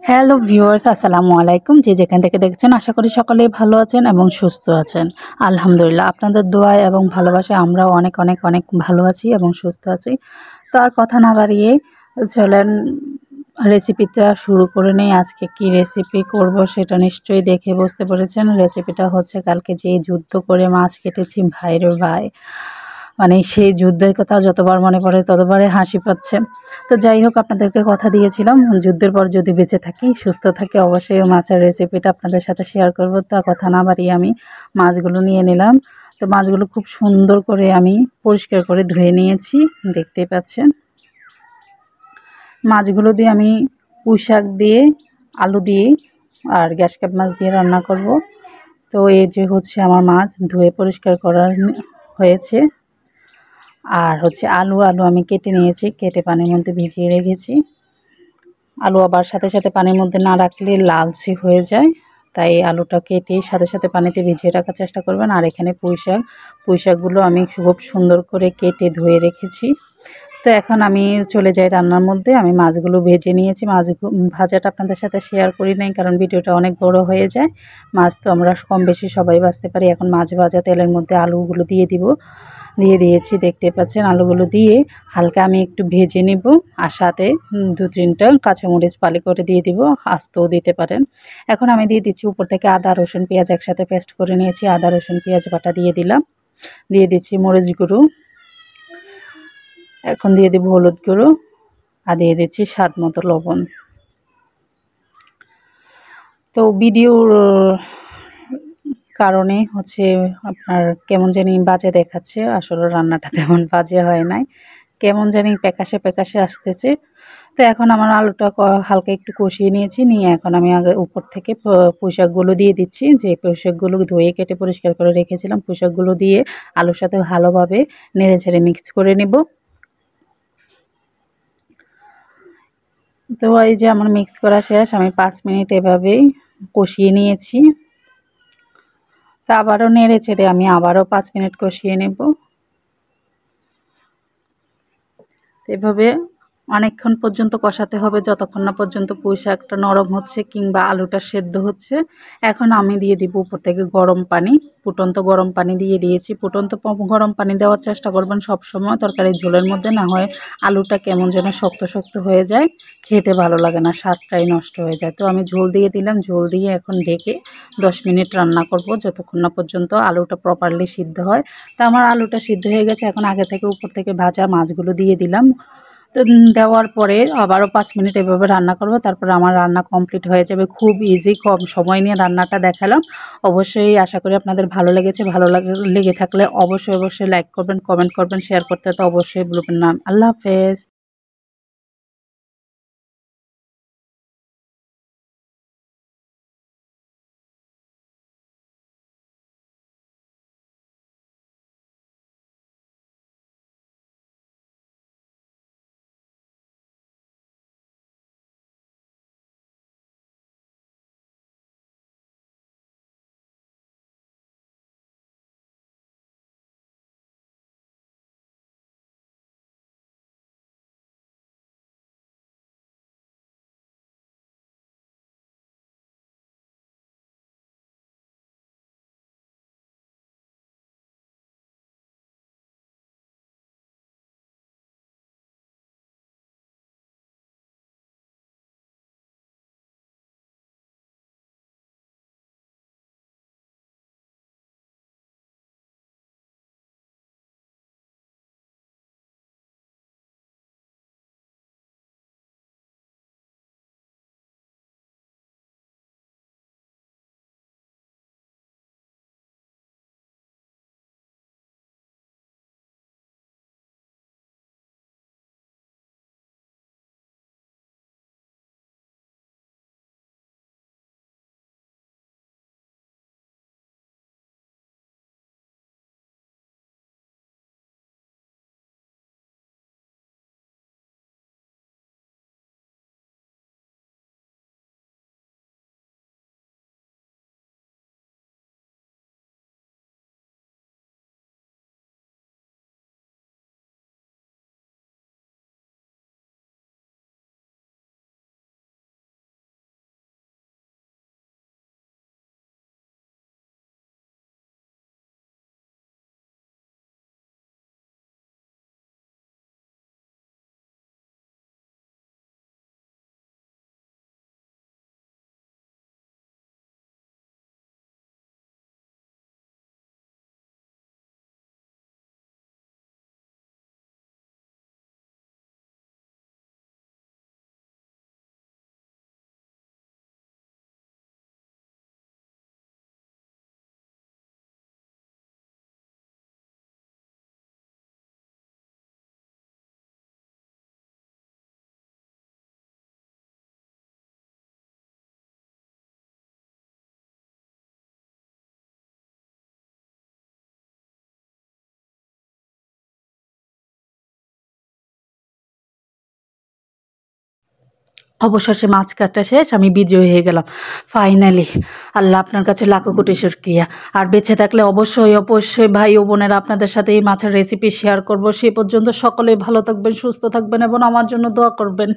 Hello viewers, আসসালামু আলাইকুম। যে যেখান থেকে দেখছেন আশা করি সকলেই ভালো আছেন এবং সুস্থ আছেন। আলহামদুলিল্লাহ আপনাদের দোয়ায় এবং ভালোবাসায় আমরাও অনেক অনেক অনেক ভালো আছি এবং সুস্থ আছি। তো আর কথা না বাড়িয়ে চলেন রেসিপিটা শুরু করে নেই। আজকে কি রেসিপি করব সেটা নিশ্চয়ই দেখে বুঝতে পেরেছেন। রেসিপিটা হচ্ছে কালকে যে যুদ্ধ করে মাছ কেটেছি ভাইরে ভাই। মানে সেই যুদ্ধের কথা যতবার মনে পড়ে ততবারই হাসি পাচ্ছে। তো যাই হোক আপনাদেরকে কথা দিয়েছিলাম যুদ্ধের পর যদি বেঁচে থাকি, সুস্থ থাকি অবশ্যই ওই মাছের রেসিপিটা আপনাদের সাথে শেয়ার করব। তো আর কথা না বাড়িয়ে আমি মাছগুলো নিয়ে নিলাম। তো মাছগুলো খুব সুন্দর করে আমি পরিষ্কার করে ধুয়ে নিয়েছি, দেখতেই পাচ্ছেন। মাছগুলো দিয়ে আমি পুঁইশাক দিয়ে, আলু দিয়ে আর গ্যাস কাপ মাছ দিয়ে রান্না করব। তো এই যে হচ্ছে আমার মাছ ধুয়ে পরিষ্কার করা হয়েছে। আর হচ্ছে আলু আমি কেটে নিয়েছি, কেটে পানির মধ্যে ভিজিয়ে রেখেছি। আলু আবার সাথে সাথে পানির মধ্যে না রাখলে লালচে হয়ে যায়, তাই আলুটা কেটে সাথে সাথে পানিতে ভিজিয়ে রাখার চেষ্টা করবেন। আর এখানে পুঁইশাকগুলো আমি খুব সুন্দর করে কেটে ধুয়ে রেখেছি। তো এখন আমি চলে যাই রান্নার মধ্যে। আমি মাছগুলো ভেজে নিয়েছি। ভাজাটা আপনাদের সাথে শেয়ার করি নাই, কারণ ভিডিওটা অনেক বড় হয়ে যায়। মাছ তো আমরা কম বেশি সবাই ভাজতে পারি। এখন মাছ ভাজা তেলের মধ্যে আলুগুলো দিয়ে দিব। দিয়ে দিয়েছি, দেখতে পাচ্ছেন। আলুগুলো দিয়ে হালকা আমি একটু ভেজে নেব। আর সাথে ২-৩টা কাঁচামরিচ ফালি করে দিয়ে দিব, আস্তও দিতে পারেন। এখন আমি দিয়ে দিচ্ছি উপর থেকে আদা, রসুন, পেঁয়াজ একসাথে পেস্ট করে নিয়েছি। আদা, রসুন, পেঁয়াজ বাটা দিয়ে দিলাম। দিয়ে দিচ্ছি মরিচ গুঁড়ো। এখন দিয়ে দেব হলুদ গুঁড়ো আর দিয়ে দিচ্ছি স্বাদ মতো লবণ। তো ভিডিওর কারণে হচ্ছে আপনার কেমন জানি বাজে দেখাচ্ছে। আসলে রান্নাটা তেমন বাজে হয় নাই। কেমন জানি প্যাকাশে প্যাকাশে আসতেছে। তো এখন আমার আলুটা হালকা একটু কষিয়ে নিয়েছি। নিয়ে এখন আমি আগে উপর থেকে পুঁইশাকগুলো দিয়ে দিচ্ছি। যে পুঁইশাকগুলো ধুয়ে কেটে পরিষ্কার করে রেখেছিলাম, পুঁইশাকগুলো দিয়ে আলুর সাথে ভালোভাবে নেড়েচেড়ে মিক্স করে নেব। তো এই যে আমার মিক্স করা শেষ। আমি ৫ মিনিট এভাবেই কষিয়ে নিয়েছি। তা আবারও নেড়েচেড়ে আমি আবারও ৫ মিনিট কষিয়ে নেব। এভাবে অনেকক্ষণ পর্যন্ত কষাতে হবে, যতক্ষণ না পর্যন্ত পুঁইশাকটা নরম হচ্ছে কিংবা আলুটা সেদ্ধ হচ্ছে। এখন আমি দিয়ে দিব উপর থেকে গরম পানি। ফুটন্ত গরম পানি দিয়ে দিয়েছি। ফুটন্ত গরম পানি দেওয়ার চেষ্টা করবেন সবসময় তরকারির ঝোলের মধ্যে, না হয় আলুটা কেমন যেন শক্ত শক্ত হয়ে যায়, খেতে ভালো লাগে না, স্বাদটাই নষ্ট হয়ে যায়। তো আমি ঝোল দিয়ে দিলাম। ঝোল দিয়ে এখন ঢেকে ১০ মিনিট রান্না করব, যতক্ষণ না পর্যন্ত আলুটা প্রপারলি সিদ্ধ হয়। তো আমার আলুটা সিদ্ধ হয়ে গেছে। এখন আগে থেকে উপর থেকে ভাজা মাছগুলো দিয়ে দিলাম। তো দেওয়ার পরে আবারও ৫ মিনিট এভাবে রান্না করব। তারপরে আমার রান্না কমপ্লিট হয়ে যাবে। খুব ইজি, কম সময় নিয়ে রান্নাটা দেখালাম। অবশ্যই আশা করি আপনাদের ভালো লেগেছে। লেগে থাকলে অবশ্যই লাইক করবেন, কমেন্ট করবেন, শেয়ার করতে তো অবশ্যই ভুলবেন না। আল্লাহ হাফেজ। অবশেষে মাছ কাটা শেষ, আমি বিজয়ী হয়ে গেলাম ফাইনালি। আল্লাহ আপনার কাছে লাখো কোটি শুকরিয়া। আর বেঁচে থাকলে অবশ্যই অবশ্যই ভাই ও বোনেরা আপনাদের সাথে এই মাছের রেসিপি শেয়ার করব। সে পর্যন্ত সকলেই ভালো থাকবেন, সুস্থ থাকবেন এবং আমার জন্য দোয়া করবেন।